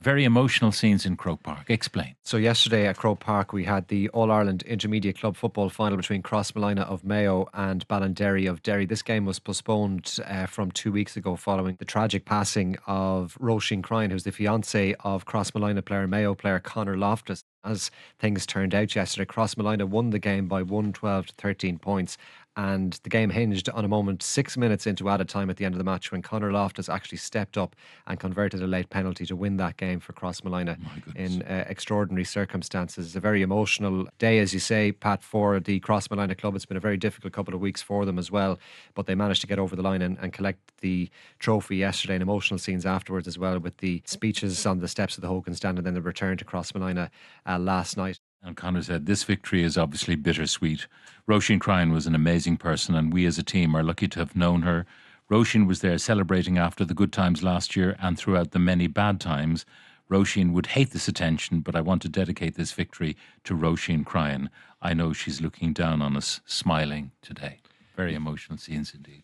Very emotional scenes in Croke Park. Explain. So yesterday at Croke Park we had the All-Ireland Intermediate Club football final between Crossmolina of Mayo and Ballinderry of Derry. This game was postponed from 2 weeks ago following the tragic passing of Róisin Cryan, who's the fiancée of Crossmolina player, Mayo player Conor Loftus. As things turned out yesterday, Crossmolina won the game by 112 to 13 points. And the game hinged on a moment 6 minutes into added time at the end of the match when Conor Loftus actually stepped up and converted a late penalty to win that game for Crossmolina in extraordinary circumstances. A very emotional day, as you say, Pat, for the Crossmolina club. It's been a very difficult couple of weeks for them as well, but they managed to get over the line and collect the trophy yesterday, and emotional scenes afterwards as well, with the speeches on the steps of the Hogan stand and then the return to Crossmolina last night. And Conor said, this victory is obviously bittersweet. Róisin Cryan was an amazing person, and we as a team are lucky to have known her. Róisin was there celebrating after the good times last year and throughout the many bad times. Róisin would hate this attention, but I want to dedicate this victory to Róisin Cryan. I know she's looking down on us, smiling today. Very emotional scenes indeed.